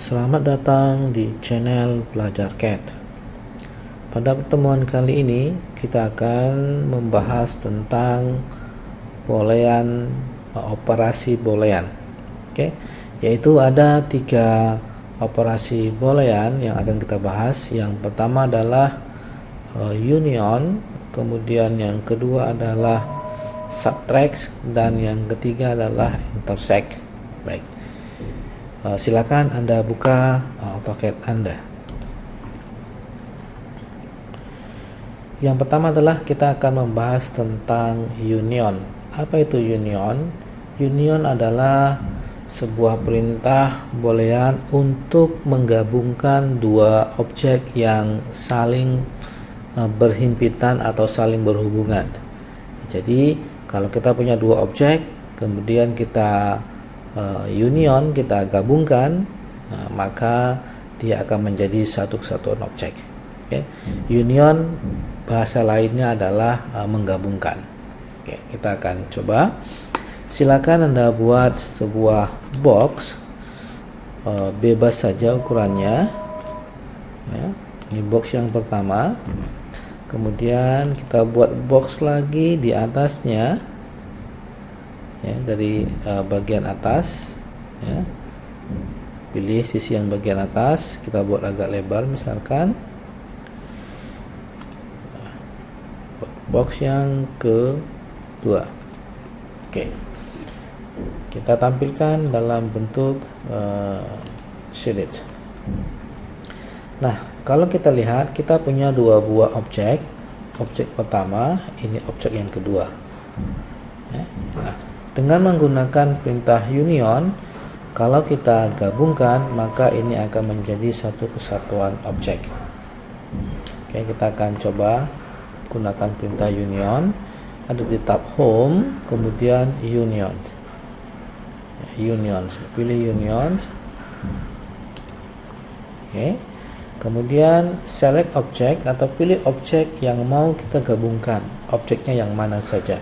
Selamat datang di channel Belajar CAD. Pada pertemuan kali ini kita akan membahas tentang boolean, operasi boolean. Oke, yaitu ada 3 operasi boolean yang akan kita bahas. Yang pertama adalah union, kemudian yang kedua adalah subtract, dan yang ketiga adalah intersect. Baik. Silakan Anda buka AutoCAD Anda. Yang pertama adalah kita akan membahas tentang union. Apa itu union? Union adalah sebuah perintah boolean untuk menggabungkan dua objek yang saling berhimpitan atau saling berhubungan. Jadi kalau kita punya dua objek, kemudian kita union, kita gabungkan, maka dia akan menjadi satu kesatuan objek. Union bahasa lainnya adalah menggabungkan. Kita akan coba. Silakan Anda buat sebuah box, bebas saja ukurannya. Ini box yang pertama. Kemudian kita buat box lagi di atasnya. Dari bagian atas, pilih sisi yang bagian atas, kita buat agak lebar misalkan. Box yang kedua. Kita tampilkan dalam bentuk sheet. Nah, kalau kita lihat, kita punya dua buah objek. Objek pertama, ini objek yang kedua. Nah, dengan menggunakan perintah union, kalau kita gabungkan, maka ini akan menjadi satu kesatuan objek. Kita akan coba gunakan perintah union. Ada di tab home, kemudian union. Union, pilih union. Kemudian select object atau pilih objek yang mau kita gabungkan. Objeknya yang mana saja.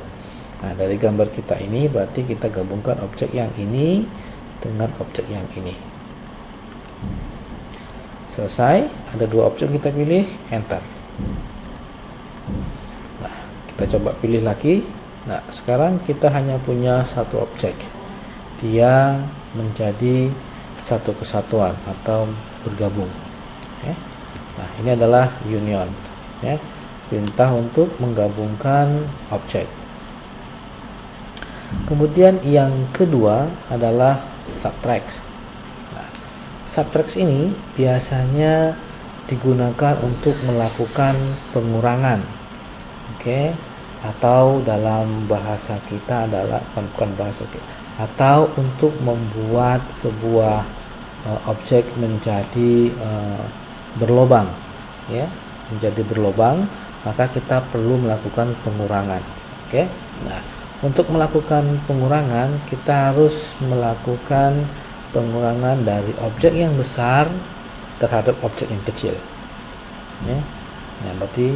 Nah, dari gambar kita ini berarti kita gabungkan objek yang ini dengan objek yang ini. Selesai, ada dua objek kita pilih, enter. Nah, kita coba pilih lagi. Nah, sekarang kita hanya punya satu objek. Dia menjadi satu kesatuan atau bergabung. Nah, ini adalah union. Perintah untuk menggabungkan objek. Kemudian yang kedua adalah subtract. Nah, subtract ini biasanya digunakan untuk melakukan pengurangan, atau dalam bahasa kita adalah bukan bahasa kita, atau untuk membuat sebuah objek menjadi berlobang, menjadi berlobang, maka kita perlu melakukan pengurangan. Nah, untuk melakukan pengurangan, kita harus melakukan pengurangan dari objek yang besar terhadap objek yang kecil. Berarti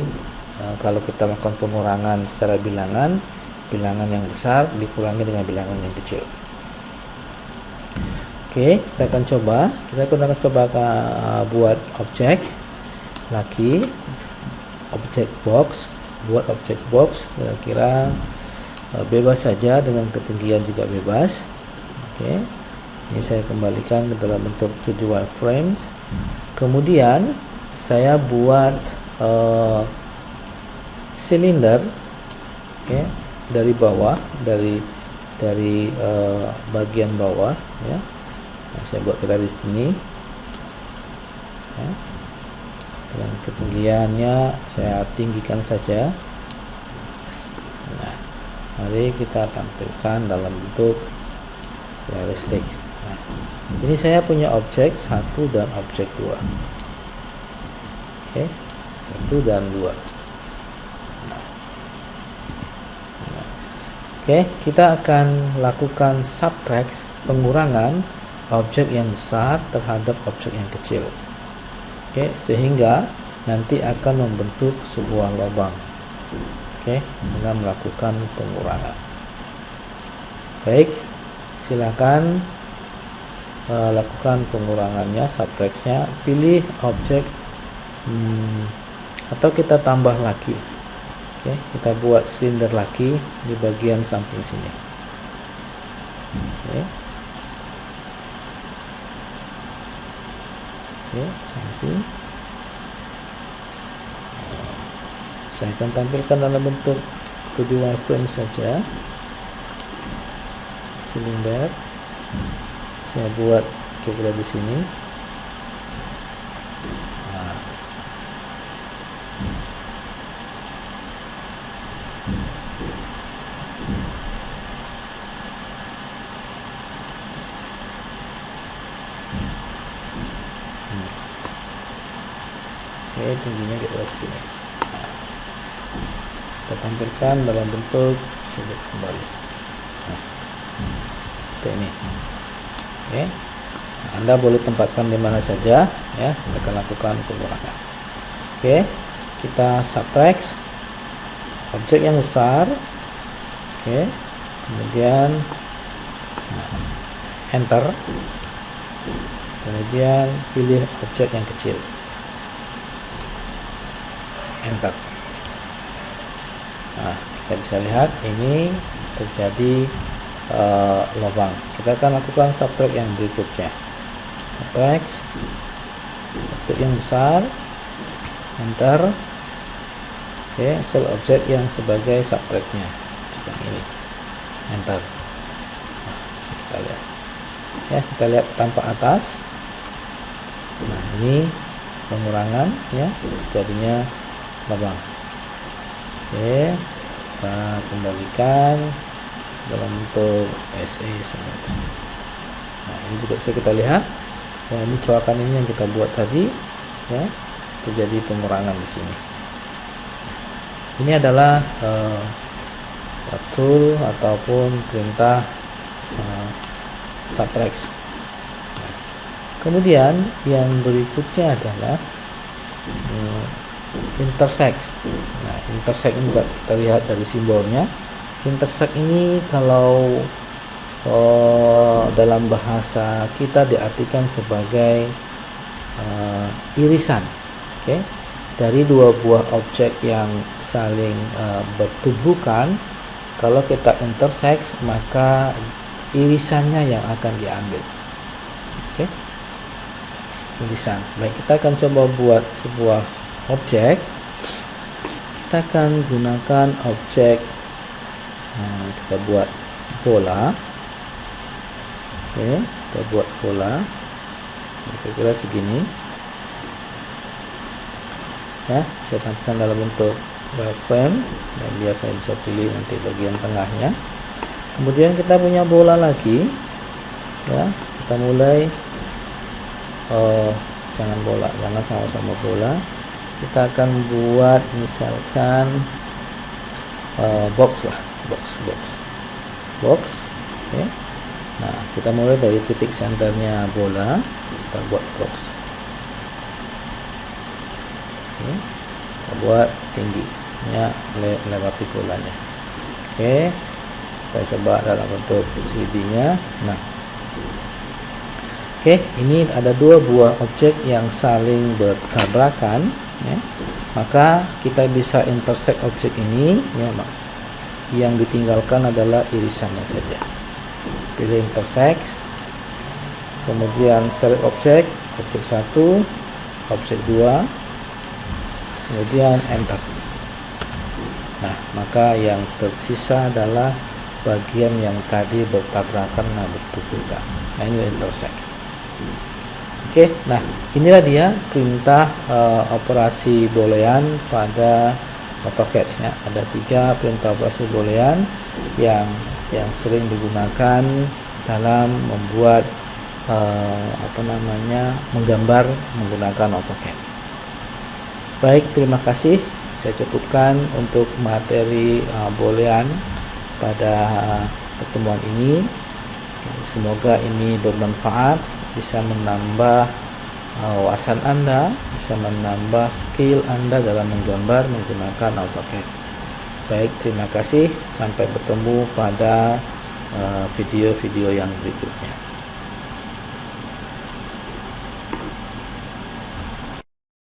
kalau kita melakukan pengurangan secara bilangan, bilangan yang besar dikurangi dengan bilangan yang kecil. Kita akan coba. Buat objek lagi, objek box. Buat objek box kira-kira bebas saja, dengan ketinggian juga bebas. Ini saya kembalikan ke dalam bentuk 2D wireframes. Kemudian saya buat silinder, dari bawah, dari bagian bawah. Nah, saya buat dari sini. Dan ketinggiannya saya tinggikan saja. Mari kita tampilkan dalam bentuk realistik. Nah, ini saya punya objek 1 dan objek 2. 1 dan 2. Kita akan lakukan subtract, pengurangan objek yang besar terhadap objek yang kecil. Sehingga nanti akan membentuk sebuah lubang. Dengan melakukan pengurangan. Baik, silakan lakukan pengurangannya, subtraction-nya, pilih objek atau kita tambah lagi. Oke, kita buat silinder lagi di bagian samping sini. Oke, samping. Saya akan tampilkan dalam bentuk 2D wireframe saja. Silinder. Saya buat kira-kira di sini. Nah. Oke, tingginya kita segini. Nah. Kita tampilkan dalam bentuk sudut kembali. Nah. Seperti ini. Oke, Anda boleh tempatkan di mana saja ya, kita akan lakukan pengurangan. Oke, kita subtract objek yang besar. Oke, kemudian enter, kemudian pilih objek yang kecil, enter. Nah, kita bisa lihat ini terjadi lubang. Kita akan lakukan subtract yang berikutnya. Subtract objek yang besar, enter. Oke, sel objek yang sebagai subtract-nya seperti ini, enter. Nah, kita lihat ya, kita lihat tampak atas. Nah, ini pengurangan ya, jadinya lubang. Oke, kita kembalikan dalam bentuk SA semut. Nah, ini juga bisa kita lihat. Ya, ini coakan ini yang kita buat tadi, ya, terjadi pengurangan di sini. Ini adalah tool ataupun perintah subtract. Nah, kemudian yang berikutnya adalah intersect. Nah, intersect ini juga kita lihat dari simbolnya. Intersect ini kalau dalam bahasa kita diartikan sebagai irisan, dari dua buah objek yang saling bertubuhkan. Kalau kita intersect, maka irisannya yang akan diambil. Irisan. Baik, kita akan coba buat sebuah objek. Kita akan gunakan objek. Kita buat bola. Kita buat bola kira-kira segini ya. Saya tampilkan dalam bentuk wireframe dan biasa saya bisa pilih nanti bagian tengahnya. Kemudian kita punya bola lagi ya. Kita mulai jangan sama-sama bola. Kita akan buat misalkan box lah. Box. Oke. Nah, kita mulai dari titik senternya bola, kita buat box. Oke. Kita buat tingginya melewati bolanya. Oke. Saya coba dalam bentuk 3D-nya. Nah. Oke, ini ada dua buah objek yang saling bertabrakan ya. Maka kita bisa intersect objek ini ya, yang ditinggalkan adalah irisannya saja. Pilih intersect, kemudian select objek 1, objek 2, kemudian enter. Nah, maka yang tersisa adalah bagian yang tadi bertabrakan dan bertuburkan. Nah, ini intersect. Oke, nah inilah dia perintah operasi boolean pada AutoCAD ya. Ada 3 perintah operasi boolean yang sering digunakan dalam membuat menggambar menggunakan AutoCAD. Baik, terima kasih. Saya cukupkan untuk materi boolean pada pertemuan ini. Semoga ini bermanfaat, bisa menambah wawasan Anda, bisa menambah skill Anda dalam menggambar menggunakan AutoCAD. Baik, terima kasih. Sampai bertemu pada video-video yang berikutnya.